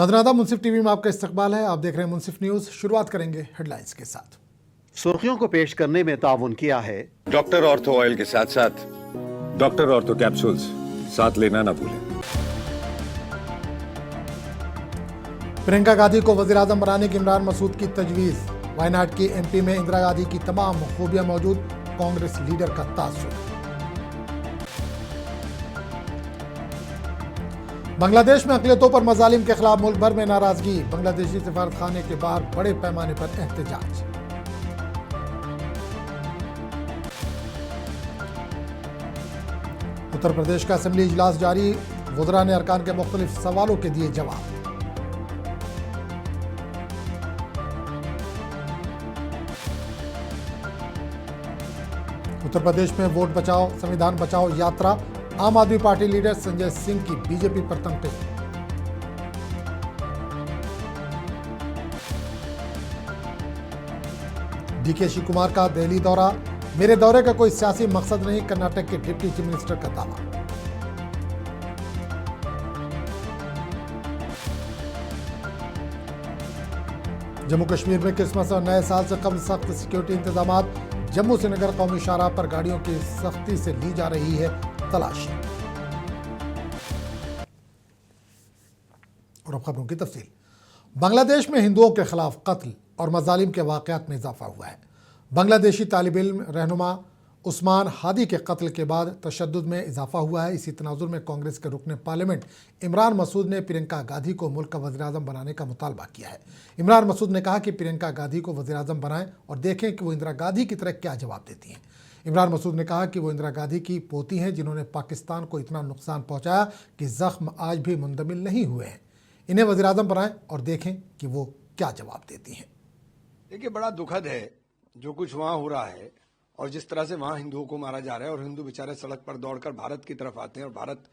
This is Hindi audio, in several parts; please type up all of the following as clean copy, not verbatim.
नाज़रीन, मुंसिफ टीवी में आपका इस्तकबाल है। आप देख रहे हैं मुंसिफ न्यूज़। शुरुआत करेंगे हेडलाइंस के साथ। सुर्खियों को पेश करने में ताउन किया है डॉक्टर ऑर्थो ऑयल के साथ साथ डॉक्टर ऑर्थो कैप्सूल्स साथ लेना ना भूलें। प्रियंका गांधी को वज़ीर आज़म बनाने की इमरान मसूद की तजवीज़। वायनाड की एमपी में इंदिरा गांधी की तमाम खूबियां मौजूद, कांग्रेस लीडर का तासुर। बांग्लादेश में अक़लियतों पर मज़ालिम के खिलाफ मुल्क भर में नाराजगी। बांग्लादेशी सफारत खाने के बाहर बड़े पैमाने पर एहतजाज। उत्तर प्रदेश का असेंबली इजलास जारी। वज़रा ने अरकान के मुख्तलिफ सवालों के दिए जवाब। उत्तर प्रदेश में वोट बचाओ संविधान बचाओ यात्रा। आम आदमी पार्टी लीडर संजय सिंह की बीजेपी पर तनकीद। डीके शिव कुमार का दिल्ली दौरा। मेरे दौरे का कोई सियासी मकसद नहीं, कर्नाटक के डिप्टी चीफ मिनिस्टर का दावा। जम्मू कश्मीर में क्रिसमस और नए साल से कबल सख्त सिक्योरिटी इंतजाम। जम्मू श्रीनगर कौमी शाहराह पर गाड़ियों की सख्ती से ली जा रही है तलाशी। और अब खबरों की तफसील। बांग्लादेश में हिंदुओं के खिलाफ कत्ल और मजालिम के वाक़यात में इजाफा हुआ है। बांग्लादेशी तालिब इल्म रहनुमा उस्मान हादी के कत्ल के बाद तशद्दुद में इजाफा हुआ है। इसी तनाजुर में कांग्रेस के रुकने पार्लियामेंट इमरान मसूद ने प्रियंका गांधी को मुल्क का वज़ीर आज़म बनाने का मुतालबा किया है। इमरान मसूद ने कहा कि प्रियंका गांधी को वज़ीर आज़म बनाएं और देखें कि वो इंदिरा गांधी की तरह क्या जवाब देती हैं। इमरान मसूद ने कहा कि वो इंदिरा गांधी की पोती हैं, जिन्होंने पाकिस्तान को इतना नुकसान पहुँचाया कि ज़ख्म आज भी मुंदमिल नहीं हुए हैं। इन्हें वज़ीर आज़म बनाएं और देखें कि वो क्या जवाब देती हैं। देखिए, बड़ा दुखद है जो कुछ वहाँ हो रहा है और जिस तरह से वहाँ हिंदुओं को मारा जा रहा है और हिंदू बेचारे सड़क पर दौड़कर भारत की तरफ आते हैं और भारत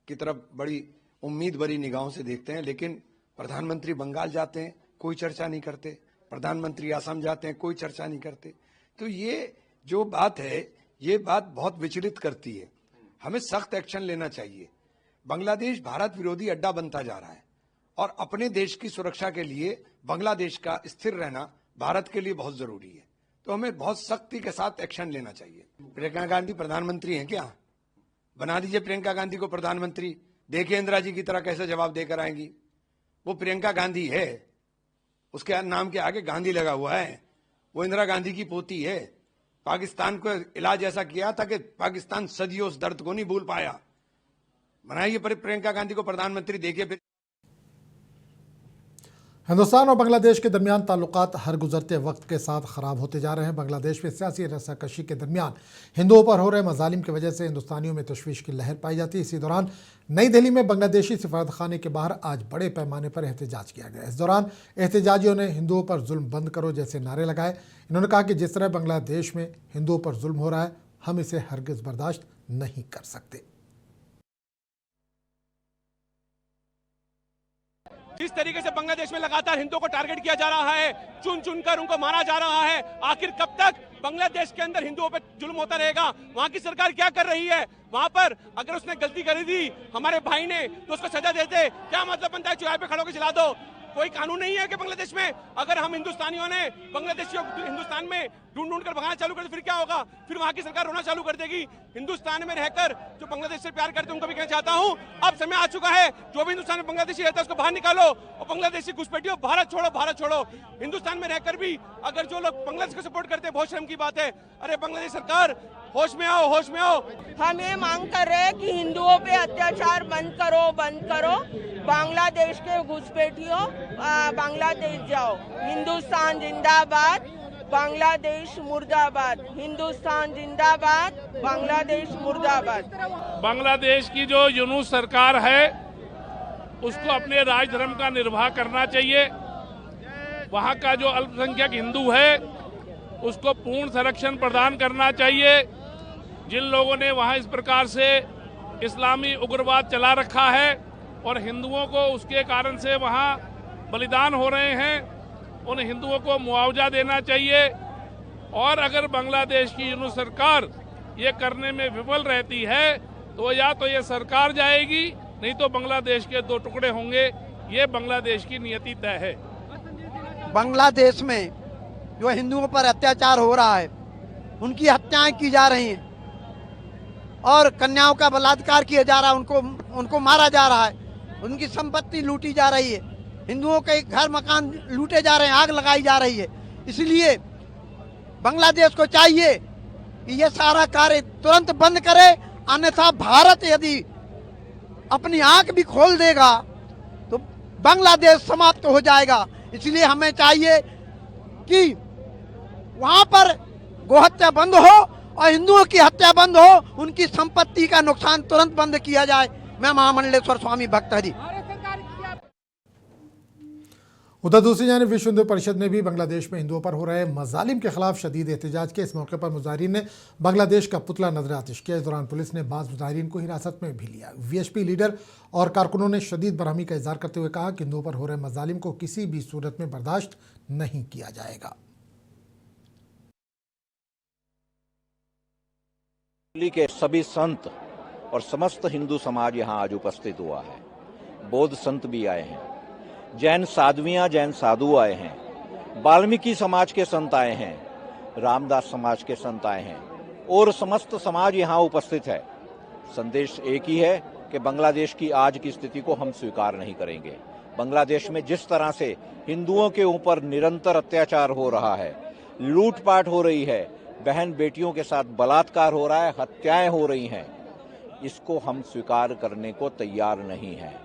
की तरफ बड़ी उम्मीद भरी निगाहों से देखते हैं। लेकिन प्रधानमंत्री बंगाल जाते हैं, कोई चर्चा नहीं करते। प्रधानमंत्री असम जाते हैं, कोई चर्चा नहीं करते। तो ये जो बात है, ये बात बहुत विचलित करती है। हमें सख्त एक्शन लेना चाहिए। बांग्लादेश भारत विरोधी अड्डा बनता जा रहा है और अपने देश की सुरक्षा के लिए बांग्लादेश का स्थिर रहना भारत के लिए बहुत जरूरी है। तो हमें बहुत सख्ती के साथ एक्शन लेना चाहिए। प्रियंका गांधी प्रधानमंत्री हैं क्या? बना दीजिए प्रियंका गांधी को प्रधानमंत्री। देखिए इंदिरा जी की तरह कैसे जवाब देकर आएंगी। वो प्रियंका गांधी है, उसके नाम के आगे गांधी लगा हुआ है। वो इंदिरा गांधी की पोती है। पाकिस्तान को इलाज ऐसा किया था कि पाकिस्तान सदियों उस दर्द को नहीं भूल पाया। बनाइए प्रियंका गांधी को प्रधानमंत्री। देखिए, हिंदुस्तान और बांग्लादेश के दरमियान ताल्लुकात हर गुजरते वक्त के साथ ख़राब होते जा रहे हैं। बांग्लादेश में सियासी रस्साकशी के दरमियान हिंदुओं पर हो रहे मजालिम की वजह से हिंदुस्तानियों में तशवीश की लहर पाई जाती है। इसी दौरान नई दिल्ली में बांग्लादेशी सफारत खाने के बाहर आज बड़े पैमाने पर एहतजाज किया गया। इस दौरान एहतजाजियों ने हिंदुओं पर जुल्म बंद करो जैसे नारे लगाए। इन्होंने कहा कि जिस तरह बांग्लादेश में हिंदुओं पर जुल्म हो रहा है, हम इसे हरगिज़ बर्दाश्त नहीं कर सकते। जिस तरीके से बांग्लादेश में लगातार हिंदुओं को टारगेट किया जा रहा है, चुन चुनकर उनको मारा जा रहा है, आखिर कब तक बांग्लादेश के अंदर हिंदुओं पर जुल्म होता रहेगा? वहां की सरकार क्या कर रही है? वहां पर अगर उसने गलती करी थी हमारे भाई ने तो उसको सजा देते। क्या मतलब बनता है चौराहे पे खड़े होकर चला दो? कोई कानून नहीं है कि बांग्लादेश में? अगर हम हिंदुस्तानियों ने बांग्लादेशियों को हिंदुस्तान में ढूंढ कर भगाना चालू कर दे, फिर क्या होगा? फिर वहां की सरकार रोना चालू कर देगी। हिंदुस्तान में रहकर जो बांग्लादेश से प्यार करते हैं उनको भी कहना चाहता हूं, अब समय आ चुका है, जो भी हिंदुस्तान में बांग्लादेशी रहता है उसको बाहर निकालो और बांग्लादेशी घुसपैठियों भारत छोड़ो, भारत छोड़ो। हिंदुस्तान में रहकर भी अगर जो लोग बांग्लादेश को सपोर्ट करते हैं, बहुत शर्म की बात है। अरे बांग्लादेश सरकार, होश में आओ, होश में आओ। हम ये मांग कर रहे हैं कि हिंदुओं पे अत्याचार बंद करो, बंद करो। बांग्लादेश के घुसपैठियों बांग्लादेश जाओ। हिंदुस्तान जिंदाबाद, बांग्लादेश मुर्दाबाद। हिंदुस्तान जिंदाबाद, बांग्लादेश मुर्दाबाद। बांग्लादेश की जो यूनूस सरकार है उसको अपने राजधर्म का निर्वाह करना चाहिए। वहाँ का जो अल्पसंख्यक हिंदू है उसको पूर्ण संरक्षण प्रदान करना चाहिए। जिन लोगों ने वहाँ इस प्रकार से इस्लामी उग्रवाद चला रखा है और हिंदुओं को उसके कारण से वहाँ बलिदान हो रहे हैं, उन हिंदुओं को मुआवजा देना चाहिए। और अगर बांग्लादेश की यूनूस सरकार ये करने में विफल रहती है तो या तो ये सरकार जाएगी, नहीं तो बांग्लादेश के दो टुकड़े होंगे। ये बांग्लादेश की नियति तय है। बांग्लादेश में जो हिंदुओं पर अत्याचार हो रहा है, उनकी हत्याएं की जा रही हैं और कन्याओं का बलात्कार किया जा रहा है, उनको मारा जा रहा है, उनकी संपत्ति लूटी जा रही है, हिंदुओं के घर मकान लूटे जा रहे हैं, आग लगाई जा रही है। इसलिए बांग्लादेश को चाहिए कि ये सारा कार्य तुरंत बंद करे, अन्यथा भारत यदि अपनी आंख भी खोल देगा तो बांग्लादेश समाप्त हो जाएगा। इसलिए हमें चाहिए कि वहां पर गोहत्या बंद हो और हिंदुओं की हत्या बंद हो, उनकी संपत्ति का नुकसान तुरंत बंद किया जाए। मैं महामंडलेश्वर स्वामी भक्त हरि। उधर दूसरी जानिब विश्व हिंदू परिषद ने भी बांग्लादेश में हिंदुओं पर हो रहे मजालिम के खिलाफ शदीद एहतजाज किया। इस मौके पर मुजाहिरीन ने बांग्लादेश का पुतला नजर आतिश किया। इस दौरान पुलिस ने बाज़ मुजाहिरीन को हिरासत में भी लिया। वीएचपी लीडर और कारकुनों ने शदीद बरहमी का इजहार करते हुए कहा कि हिंदुओं पर हो रहे मजालिम को किसी भी सूरत में बर्दाश्त नहीं किया जाएगा। दिल्ली के सभी संत और समस्त हिंदू समाज यहाँ आज उपस्थित हुआ है। बौद्ध संत भी आए हैं, जैन साध्वियां, जैन साधु आए हैं, वाल्मीकि समाज के संत आए हैं, रामदास समाज के संत आए हैं और समस्त समाज यहाँ उपस्थित है। संदेश एक ही है कि बांग्लादेश की आज की स्थिति को हम स्वीकार नहीं करेंगे। बांग्लादेश में जिस तरह से हिंदुओं के ऊपर निरंतर अत्याचार हो रहा है, लूटपाट हो रही है, बहन बेटियों के साथ बलात्कार हो रहा है, हत्याएं हो रही हैं, इसको हम स्वीकार करने को तैयार नहीं हैं।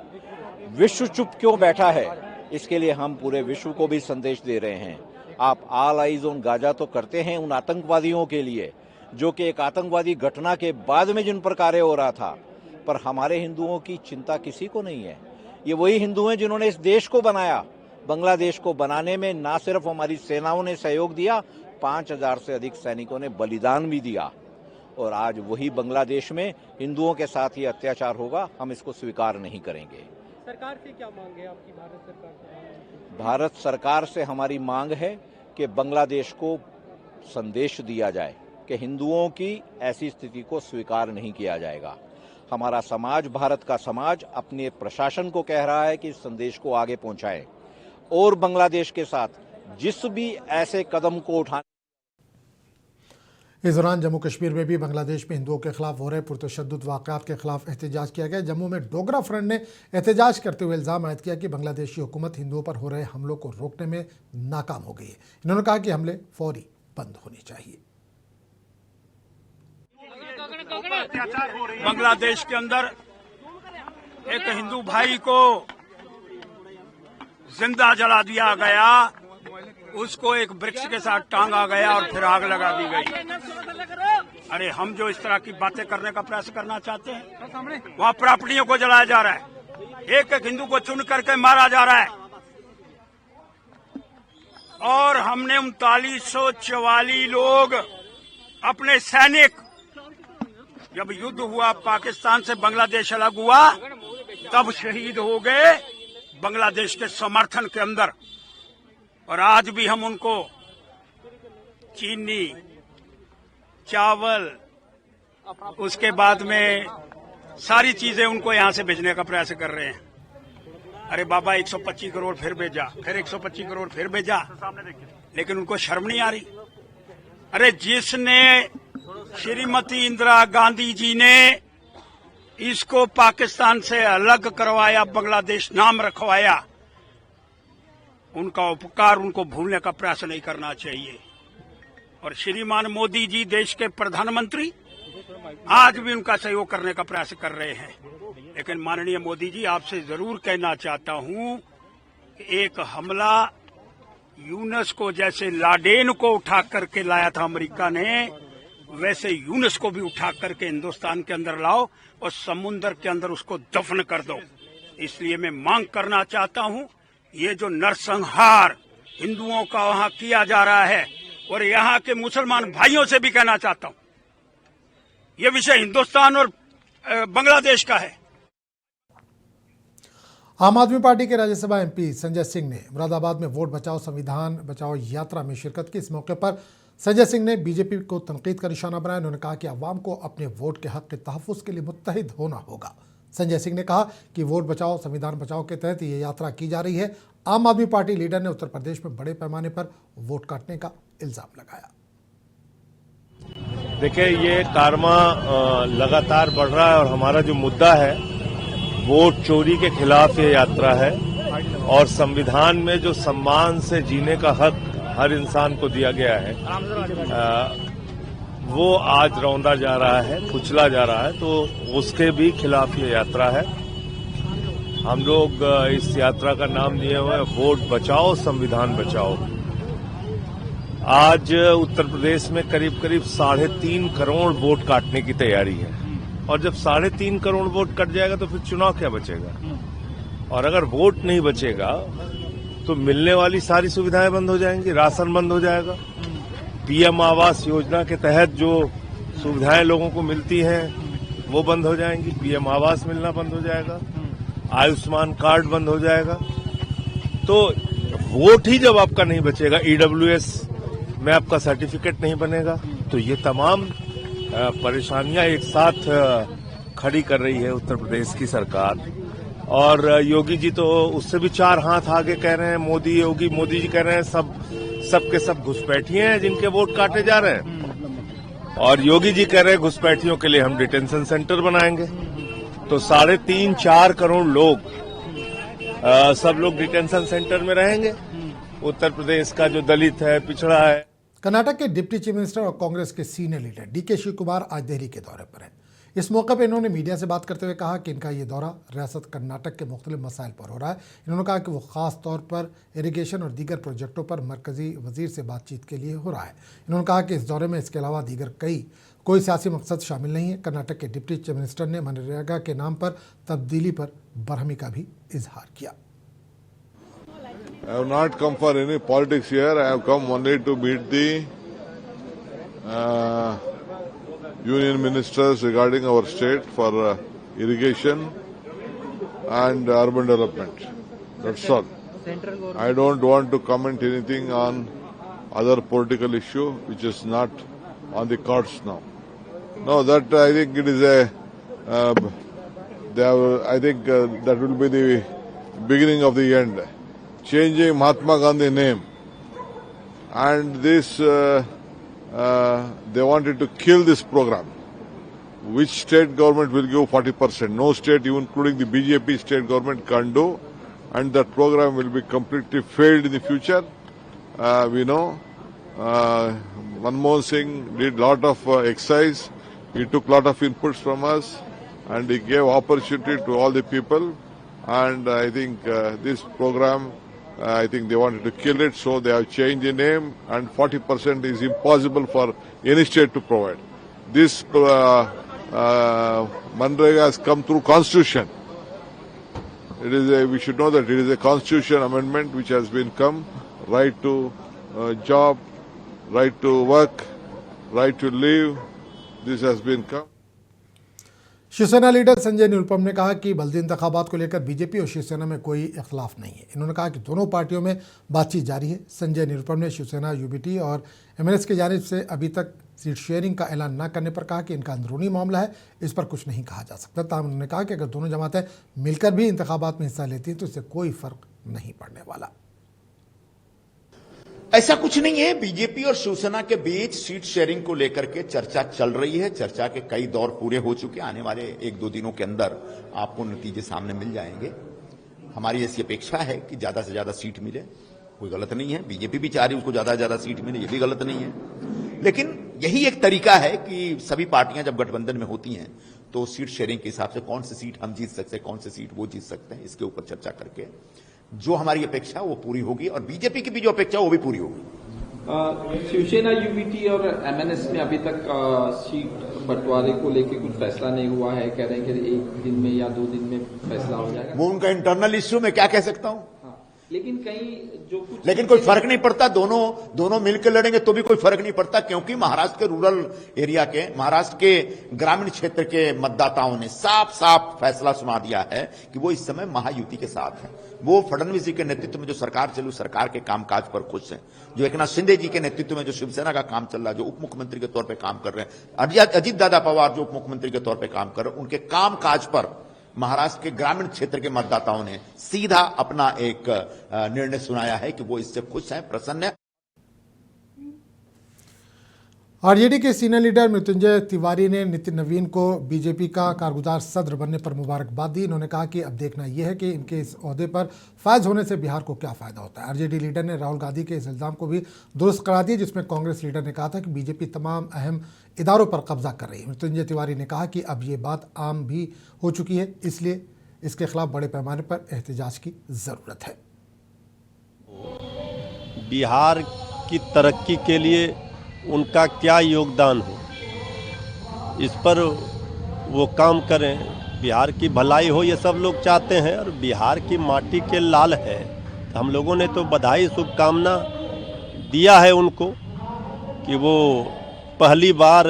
विश्व चुप क्यों बैठा है, इसके लिए हम पूरे विश्व को भी संदेश दे रहे हैं। आप ऑल आइज ऑन गाजा तो करते हैं उन आतंकवादियों के लिए जो कि एक आतंकवादी घटना के बाद में जिन पर कार्य हो रहा था, पर हमारे हिंदुओं की चिंता किसी को नहीं है। ये वही हिंदू हैं जिन्होंने इस देश को बनाया। बांग्लादेश को बनाने में ना सिर्फ हमारी सेनाओं ने सहयोग दिया, 5000 से अधिक सैनिकों ने बलिदान भी दिया और आज वही बांग्लादेश में हिंदुओं के साथ ये अत्याचार होगा, हम इसको स्वीकार नहीं करेंगे। सरकार से क्या मांग है आपकी? भारत सरकार से? भारत सरकार से हमारी मांग है कि बांग्लादेश को संदेश दिया जाए कि हिंदुओं की ऐसी स्थिति को स्वीकार नहीं किया जाएगा। हमारा समाज, भारत का समाज अपने प्रशासन को कह रहा है कि इस संदेश को आगे पहुंचाएं और बांग्लादेश के साथ जिस भी ऐसे कदम को उठाने। इस दौरान जम्मू कश्मीर में भी बांग्लादेश में हिंदुओं के खिलाफ हो रहे पुरतशद्दुद वाक़यात के खिलाफ एहतजाज किया गया। जम्मू में डोगरा फ्रंट ने एहतजाज करते हुए इल्ज़ाम आयद किया कि बांग्लादेशी हुकूमत हिंदुओं पर हो रहे हमलों को रोकने में नाकाम हो गई है। इन्होंने कहा कि हमले फौरी बंद होने चाहिए। बांग्लादेश के अंदर एक हिंदू भाई को जिंदा जला दिया गया, उसको एक वृक्ष के साथ टांगा गया और फिर आग लगा दी गई। अरे हम जो इस तरह की बातें करने का प्रयास करना चाहते हैं, वहाँ प्रॉपर्टियों को जलाया जा रहा है, एक एक हिंदू को चुन करके मारा जा रहा है और हमने 3944 लोग अपने सैनिक, जब युद्ध हुआ पाकिस्तान से बांग्लादेश अलग हुआ तब शहीद हो गए बांग्लादेश के समर्थन के अंदर। और आज भी हम उनको चीनी, चावल, उसके बाद में सारी चीजें उनको यहां से भेजने का प्रयास कर रहे हैं। अरे बाबा 125 करोड़ फिर भेजा, फिर 125 करोड़ फिर भेजा, लेकिन उनको शर्म नहीं आ रही। अरे जिसने श्रीमती इंदिरा गांधी जी ने इसको पाकिस्तान से अलग करवाया, बांग्लादेश नाम रखवाया, उनका उपकार उनको भूलने का प्रयास नहीं करना चाहिए। और श्रीमान मोदी जी देश के प्रधानमंत्री आज भी उनका सहयोग करने का प्रयास कर रहे हैं। लेकिन माननीय मोदी जी, आपसे जरूर कहना चाहता हूं कि एक हमला यूनुस को, जैसे लाडेन को उठा करके लाया था अमेरिका ने, वैसे यूनुस को भी उठा करके हिंदुस्तान के अंदर लाओ और समुद्र के अंदर उसको दफन कर दो। इसलिए मैं मांग करना चाहता हूं, ये जो नरसंहार हिंदुओं का वहां किया जा रहा है, और यहाँ के मुसलमान भाइयों से भी कहना चाहता हूं, ये विषय हिंदुस्तान और बांग्लादेश का है। आम आदमी पार्टी के राज्यसभा एमपी संजय सिंह ने मुरादाबाद में वोट बचाओ संविधान बचाओ यात्रा में शिरकत की। इस मौके पर संजय सिंह ने बीजेपी को तनकीद का निशाना बनाया। उन्होंने कहा कि अवाम को अपने वोट के हक के तहफ़्फ़ुज़ के लिए मुत्तहिद होना होगा। संजय सिंह ने कहा कि वोट बचाओ संविधान बचाओ के तहत ये यात्रा की जा रही है। आम आदमी पार्टी लीडर ने उत्तर प्रदेश में बड़े पैमाने पर वोट काटने का इल्जाम लगाया। देखिए, ये कारवां लगातार बढ़ रहा है और हमारा जो मुद्दा है वोट चोरी के खिलाफ ये यात्रा है और संविधान में जो सम्मान से जीने का हक हर इंसान को दिया गया है वो आज रौंदा जा रहा है, कुचला जा रहा है, तो उसके भी खिलाफ ये यात्रा है। हम लोग इस यात्रा का नाम दिए हुए वोट बचाओ संविधान बचाओ। आज उत्तर प्रदेश में करीब 3.5 करोड़ वोट काटने की तैयारी है और जब 3.5 करोड़ वोट कट जाएगा तो फिर चुनाव क्या बचेगा? और अगर वोट नहीं बचेगा तो मिलने वाली सारी सुविधाएं बंद हो जाएंगी, राशन बंद हो जाएगा, पीएम आवास योजना के तहत जो सुविधाएं लोगों को मिलती हैं वो बंद हो जाएंगी, पीएम आवास मिलना बंद हो जाएगा, आयुष्मान कार्ड बंद हो जाएगा। तो वोट ही जब आपका नहीं बचेगा, ईडब्ल्यूएस में आपका सर्टिफिकेट नहीं बनेगा, तो ये तमाम परेशानियां एक साथ खड़ी कर रही है उत्तर प्रदेश की सरकार। और योगी जी तो उससे भी 4 हाथ आगे कह रहे हैं, मोदी जी कह रहे हैं सब के सब घुसपैठिए हैं जिनके वोट काटे जा रहे हैं, और योगी जी कह रहे हैं घुसपैठियों के लिए हम डिटेंशन सेंटर बनाएंगे। तो 3.5-4 करोड़ लोग सब लोग डिटेंशन सेंटर में रहेंगे। उत्तर प्रदेश का जो दलित है, पिछड़ा है। कर्नाटक के डिप्टी चीफ मिनिस्टर और कांग्रेस के सीनियर लीडर डीके शिव कुमार आज दिल्ली के दौरे पर हैं। इस मौके पर इन्होंने मीडिया से बात करते हुए कहा कि इनका ये दौरा रियासत कर्नाटक के मुख्तलिफ मसाइल पर हो रहा है। इन्होंने कहा कि वो खास तौर पर इरिगेशन और दीगर प्रोजेक्टों पर मरकजी वजीर से बातचीत के लिए हो रहा है। इन्होंने कहा कि इस दौरे में इसके अलावा दीगर कोई सियासी मकसद शामिल नहीं है। कर्नाटक के डिप्टी चीफ मिनिस्टर ने मनरेगा के नाम पर तब्दीली पर बरहमी का भी इजहार किया। I have not come for any politics here. I have come only to meet the union ministers regarding our state for irrigation and urban development. That's all. I don't want to comment anything on other political issue which is not on the cards now. No, that I think it is I think that will be the beginning of the end. Changing Mahatma Gandhi name, and this they wanted to kill this program. Which state government will give 40%? No state, even including the BJP state government, can't do, and that program will be completely failed in the future. We know Manmohan Singh did lot of exercise. He took lot of inputs from us, and he gave opportunity to all the people. And I think this program, I think they wanted to kill it, so they have changed the name, and 40% is impossible for any state to provide. This Manrega has come through Constitution. It is we should know that it is a Constitution amendment which has been come, right to job, right to work, right to live. This has been come. Shiv Sena leader Sanjay Nirupam ने कहा कि बल्दी इंतखाबात को लेकर बीजेपी और शिवसेना में कोई इख्तलाफ नहीं है। इन्होंने कहा कि दोनों पार्टियों में बातचीत जारी है। संजय निरुपम ने शिवसेना, यूबीटी और एमएनएस की जानिब से अभी तक सीट शेयरिंग का ऐलान न करने पर कहा कि इनका अंदरूनी मामला है, इस पर कुछ नहीं कहा जा सकता। ताहम उन्होंने कहा कि अगर दोनों जमातें मिलकर भी इंतखाबात में हिस्सा लेती हैं तो इससे कोई फर्क नहीं पड़ने वाला। ऐसा कुछ नहीं है। बीजेपी और शिवसेना के बीच सीट शेयरिंग को लेकर के चर्चा चल रही है। चर्चा के कई दौर पूरे हो चुके हैं। आने वाले 1-2 दिनों के अंदर आपको नतीजे सामने मिल जाएंगे। हमारी ऐसी अपेक्षा है कि ज्यादा से ज्यादा सीट मिले, कोई गलत नहीं है। बीजेपी भी चाह रही है उसको ज्यादा से ज्यादा सीट मिले, ये भी गलत नहीं है। लेकिन यही एक तरीका है कि सभी पार्टियां जब गठबंधन में होती हैं तो सीट शेयरिंग के हिसाब से कौन सी सीट हम जीत सकते हैं, कौन सी सीट वो जीत सकते हैं, इसके ऊपर चर्चा करके जो हमारी अपेक्षा वो पूरी होगी और बीजेपी की भी जो अपेक्षा वो भी पूरी होगी। शिवसेना, यूबीटी और एमएनएस में अभी तक सीट बंटवारे को लेकर कुछ फैसला नहीं हुआ है। कह रहे हैं कि 1 दिन में या 2 दिन में फैसला हो जाएगा। वो उनका इंटरनल इश्यू मैं क्या कह सकता हूं। लेकिन कहीं लेकिन कोई फर्क नहीं पड़ता। दोनों मिलकर लड़ेंगे तो भी कोई फर्क नहीं पड़ता, क्योंकि महाराष्ट्र के रूरल एरिया के, महाराष्ट्र के ग्रामीण क्षेत्र के मतदाताओं ने साफ साफ फैसला सुना दिया है कि वो इस समय महायुति के साथ है। वो फडणवीस जी के नेतृत्व में जो सरकार चली, सरकार के कामकाज पर खुश हैं। जो एकनाथ शिंदे जी के नेतृत्व में जो शिवसेना का काम चल रहा है, जो उप मुख्यमंत्री के तौर पर काम कर रहे हैं, अजीत दादा पवार जो उप मुख्यमंत्री के तौर पर काम कर रहे हैं, उनके कामकाज पर महाराष्ट्र के ग्रामीण क्षेत्र के मतदाताओं ने सीधा अपना एक निर्णय सुनाया है कि वो इससे खुश हैं, प्रसन्न हैं। आरजेडी के सीनियर लीडर मृत्युंजय तिवारी ने नितिन नवीन को बीजेपी का कारगुजार सदर बनने पर मुबारकबाद दी। इन्होंने कहा कि अब देखना यह है कि इनके इस ओहदे पर फायज होने से बिहार को क्या फायदा होता है। आरजेडी लीडर ने राहुल गांधी के इस इल्जाम को भी दुरुस्त करा दिया, जिसमें कांग्रेस लीडर ने कहा था कि बीजेपी तमाम अहम इदारों पर कब्जा कर रही है। मृत्युंजय तिवारी ने कहा कि अब ये बात आम भी हो चुकी है, इसलिए इसके खिलाफ बड़े पैमाने पर एहतजाज की जरूरत है। बिहार की तरक्की के लिए उनका क्या योगदान हो, इस पर वो काम करें। बिहार की भलाई हो ये सब लोग चाहते हैं और बिहार की माटी के लाल है। तो हम लोगों ने तो बधाई शुभकामना दिया है उनको कि वो पहली बार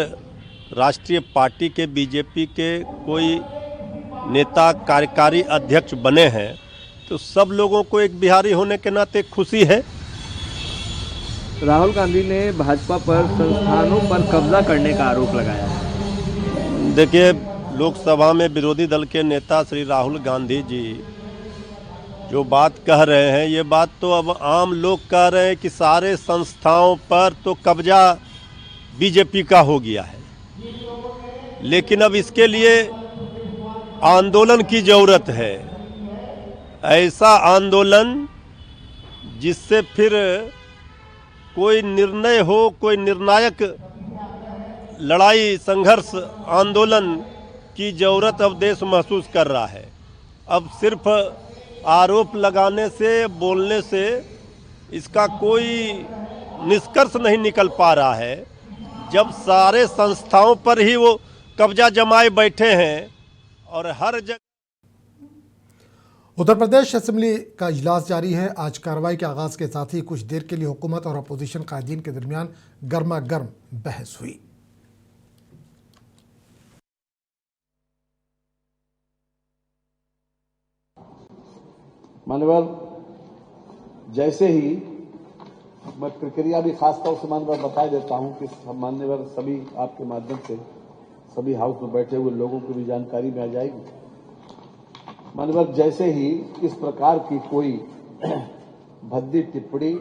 राष्ट्रीय पार्टी के बीजेपी के कोई नेता कार्यकारी अध्यक्ष बने हैं। तो सब लोगों को एक बिहारी होने के नाते खुशी है। राहुल गांधी ने भाजपा पर संस्थानों पर कब्जा करने का आरोप लगाया है। देखिए, लोकसभा में विरोधी दल के नेता श्री राहुल गांधी जी जो बात कह रहे हैं, ये बात तो अब आम लोग कह रहे हैं कि सारे संस्थाओं पर तो कब्जा बीजेपी का हो गया है, लेकिन अब इसके लिए आंदोलन की जरूरत है। ऐसा आंदोलन जिससे फिर कोई निर्णय हो, कोई निर्णायक लड़ाई, संघर्ष, आंदोलन की जरूरत अब देश महसूस कर रहा है। अब सिर्फ आरोप लगाने से, बोलने से इसका कोई निष्कर्ष नहीं निकल पा रहा है। जब सारे संस्थाओं पर ही वो कब्जा जमाए बैठे हैं और हर जगह। उत्तर प्रदेश असेंबली का इजलास जारी है। आज कार्रवाई के आगाज के साथ ही कुछ देर के लिए हुकूमत और अपोजिशन कायदीन के दरमियान गर्मा गर्म बहस हुई। मान्यवर, जैसे ही मैं प्रक्रिया भी खासतौर से मान्यवर बता देता हूं कि मान्यवर सभी आपके माध्यम से सभी हाउस में बैठे हुए लोगों को भी जानकारी में आ जाएगी। मान्यवर, जैसे ही इस प्रकार की कोई भद्दी टिप्पणी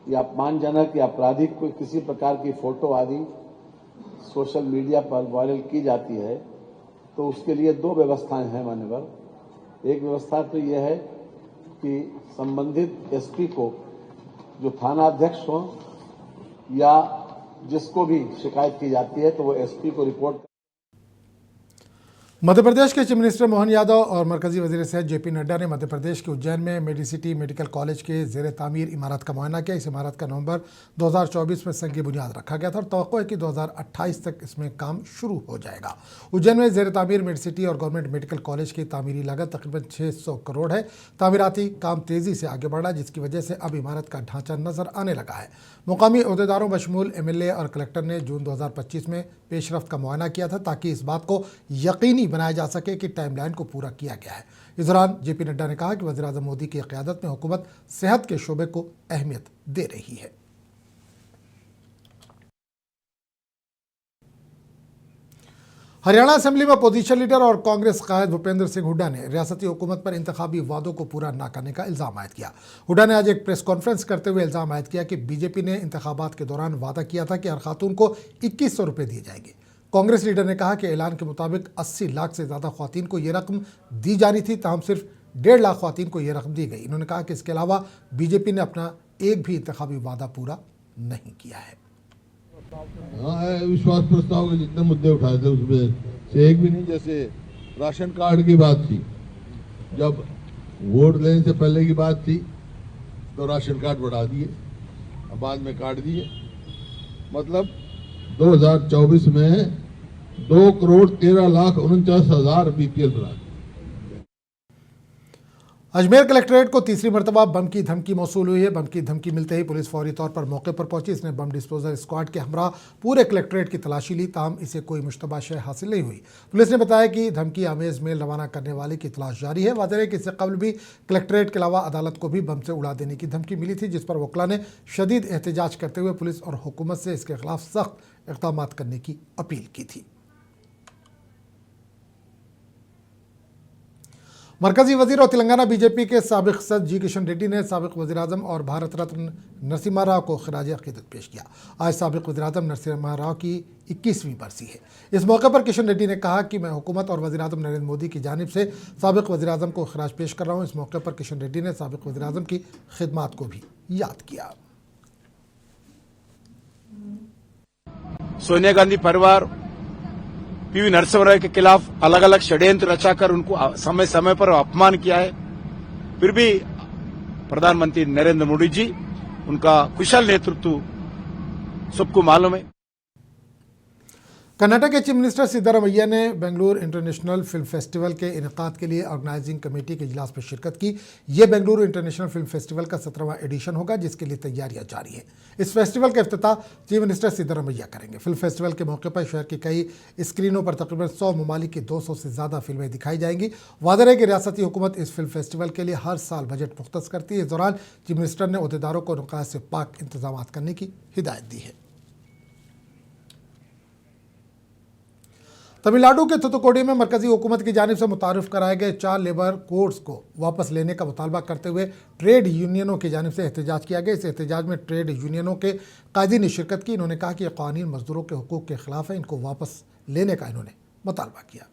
या अपमानजनक या आपराधिक कोई किसी प्रकार की फोटो आदि सोशल मीडिया पर वायरल की जाती है, तो उसके लिए दो व्यवस्थाएं हैं मान्यवर। एक व्यवस्था तो यह है कि संबंधित एसपी को, जो थाना अध्यक्ष हो या जिसको भी शिकायत की जाती है, तो वो एसपी को रिपोर्ट। मध्य प्रदेश के चीफ मिनिस्टर मोहन यादव और मरकजी वजीर सेहत जेपी नड्डा ने मध्य प्रदेश के उज्जैन में मेडिसिटी मेडिकल कॉलेज के जेर तामीर इमारत का मुआयना किया। इस इमारत का नवंबर 2024 में संग बुनियाद रखा गया था और तवक्को है कि 2028 तक इसमें काम शुरू हो जाएगा। उज्जैन में जेर तामीर मेडिसिटी और गवर्नमेंट मेडिकल कॉलेज की तामीरी लागत तकरीबन 600 करोड़ है। तामीराती काम तेजी से आगे बढ़ा, जिसकी वजह से अब इमारत का ढांचा नजर आने लगा है। मुकामी अहदेदारों बशमूल एमएलए और कलेक्टर ने जून 2025 में पेशरफ्त का मुआयना किया था, ताकि इस बात को यकीनी बनाया जा सके कि टाइमलाइन को पूरा किया गया है। इस दौरान जेपी नड्डा ने कहा कि वज़ीर-ए-आज़म मोदी की क़यादत में हुकूमत सेहत के शोबे को अहमियत दे रही है। हरियाणा असेंबली में अपोजिशन लीडर और कांग्रेस कायद भूपेंद्र सिंह हुड्डा ने रियासती हुकूमत पर इंतखाबी वादों को पूरा न करने का इल्ज़ाम आयद किया। हुड्डा ने आज एक प्रेस कॉन्फ्रेंस करते हुए इल्ज़ाम आयद किया कि बीजेपी ने इंतखाबात के दौरान वादा किया था कि हर खातून को 2100 रुपये दिए जाएंगे। कांग्रेस लीडर ने कहा कि ऐलान के मुताबिक 80 लाख से ज़्यादा ख्वातीन को ये रकम दी जानी थी, ताहम सिर्फ 1.5 लाख ख्वातीन को ये रकम दी गई। इन्होंने कहा कि इसके अलावा बीजेपी ने अपना एक भी इंतखाबी वादा पूरा नहीं किया है। विश्वास प्रस्ताव के जितने मुद्दे उठाए थे उसमें से एक भी नहीं। जैसे राशन कार्ड की बात थी, जब वोट लेने से पहले की बात थी तो राशन कार्ड बढ़ा दिए, अब बाद में काट दिए। मतलब 2024 में 2,13,49,000 बीपीएल बना दिए। अजमेर कलेक्ट्रेट को तीसरी मरतबा बम की धमकी मौसूल हुई है। बम की धमकी मिलते ही पुलिस फौरी तौर पर मौके पर पहुंची। इसने बम डिस्पोजल स्क्वाड के हमरा पूरे कलेक्ट्रेट की तलाशी ली, ताहम इसे कोई मुश्तबा शय हासिल नहीं हुई। पुलिस ने बताया कि धमकी आमेज मेल रवाना करने वाले की तलाश जारी है। वाज़ेह है कि इससे कबल भी कलेक्ट्रेट के अलावा अदालत को भी बम से उड़ा देने की धमकी मिली थी, जिस पर वकला ने शदीद एहतजाज करते हुए पुलिस और हुकूमत से इसके खिलाफ सख्त इक़दाम करने की अपील की थी। मरकजी वजीर और तेलंगाना बीजेपी के साबिक सदर जी किशन रेड्डी ने साबिक वज़ीर-ए-आज़म और भारत रत्न नरसिम्हा राव को खिराज अक़ीदत पेश किया। आज साबिक वज़ीर-ए-आज़म नरसिम्हा राव की 21वीं बरसी है। इस मौके पर किशन रेड्डी ने कहा कि मैं हुकूमत और वज़ीर-ए-आज़म नरेंद्र मोदी की जानिब से साबिक वज़ीर-ए-आज़म को खिराज पेश कर रहा हूँ। इस मौके पर किशन रेड्डी ने साबिक वज़ीर-ए-आज़म की खिदमात को भी याद किया। सोनिया गांधी परिवार पीवी नरसिम्हा राव के खिलाफ अलग अलग षड्यंत्र रचाकर उनको समय समय पर अपमान किया है, फिर भी प्रधानमंत्री नरेंद्र मोदी जी उनका कुशल नेतृत्व सबको मालूम है। कर्नाटक के चीफ मिनिस्टर सिद्धारमैया ने बेंगलुरु इंटरनेशनल फिल्म फेस्टिवल के इनेकाद के लिए ऑर्गेनाइजिंग कमेटी के इजलास में शिरकत की। ये बेंगलुरु इंटरनेशनल फिल्म फेस्टिवल का 17वां एडिशन होगा, जिसके लिए तैयारियां जारी है। इस फेस्टिवल का इफ्तिताह चीफ मिनिस्टर सिद्धारमैया करेंगे। फिल्म फेस्टिवल के मौके पर शहर की कई स्क्रीनों पर तकरीबन 100 ममालिक की 200 से ज़्यादा फिल्में दिखाई जाएंगी। वादे है कि रियासती हुकूमत इस फिल्म फेस्टिवल के लिए हर साल बजट मुख्तस करती है। इस दौरान चीफ मिनिस्टर ने अहदेदारों को नुकात से पाक इंतजाम करने की हिदायत दी है। तमिलनाडु के थुथुकुडी में मरकजी हुकूमत की जानिब से मुतारिफ कराए गए 4 लेबर कोड्स को वापस लेने का मुतालबा करते हुए ट्रेड यूनियनों की जानिब से एहतजाज किया गया। इस एहतजाज में ट्रेड यूनियनों के कायदीन ने शिरकत की। इन्होंने कहा कि यह कानून मजदूरों के हुकूक के खिलाफ है, इनको वापस लेने का इन्होंने मुतालबा किया।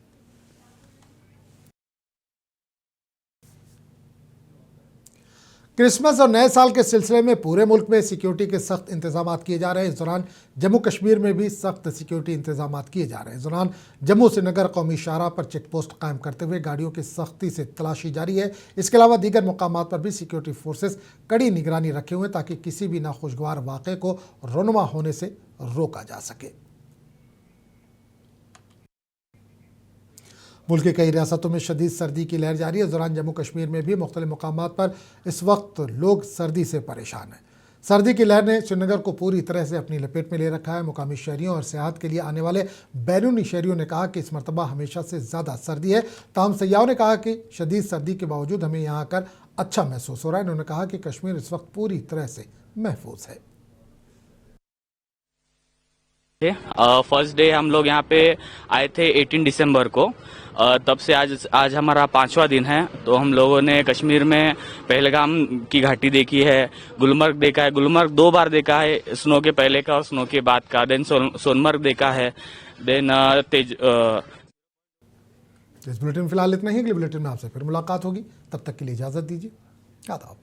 क्रिसमस और नए साल के सिलसिले में पूरे मुल्क में सिक्योरिटी के सख्त इंतजाम किए जा रहे हैं। इस दौरान जम्मू कश्मीर में भी सख्त सिक्योरिटी इंतजाम किए जा रहे हैं। इस दौरान जम्मू श्रीनगर कौमी शाहराह पर चेक पोस्ट कायम करते हुए गाड़ियों की सख्ती से तलाशी जारी है। इसके अलावा दीगर मुकामात पर भी सिक्योरिटी फोर्सेस कड़ी निगरानी रखे हुए हैं ताकि किसी भी नाखुशगवार वाक़े को रोनुमा होने से रोका जा सके। मुल्क की कई रियासतों में शदीद सर्दी की लहर जारी है। इस दौरान जम्मू कश्मीर में भी मुख्तलिफ मकामात पर इस वक्त लोग सर्दी से परेशान हैं। सर्दी की लहर ने श्रीनगर को पूरी तरह से अपनी लपेट में ले रखा है। मुकामी शहरियों और सियाहत के लिए आने वाले बैरूनी शहरियों ने कहा कि इस मरतबा हमेशा से ज़्यादा सर्दी है। ताहम सयाहों ने कहा कि शदीद सर्दी के बावजूद हमें यहाँ आकर अच्छा महसूस हो रहा है। उन्होंने कहा कि कश्मीर इस वक्त पूरी तरह से महफूज है। फर्स्ट डे हम लोग यहाँ पे आए थे 18 दिसंबर को, तब से आज हमारा 5वां दिन है। तो हम लोगों ने कश्मीर में पहलगाम की घाटी देखी है, गुलमर्ग देखा है। गुलमर्ग 2 बार देखा है, स्नो के पहले का और स्नो के बाद का। देन सोनमर्ग देखा है। देन इस बुलेटिन फिलहाल इतना ही। अगले बुलेटिन में आपसे फिर मुलाकात होगी, तब तक के लिए इजाज़त दीजिए। आदाब।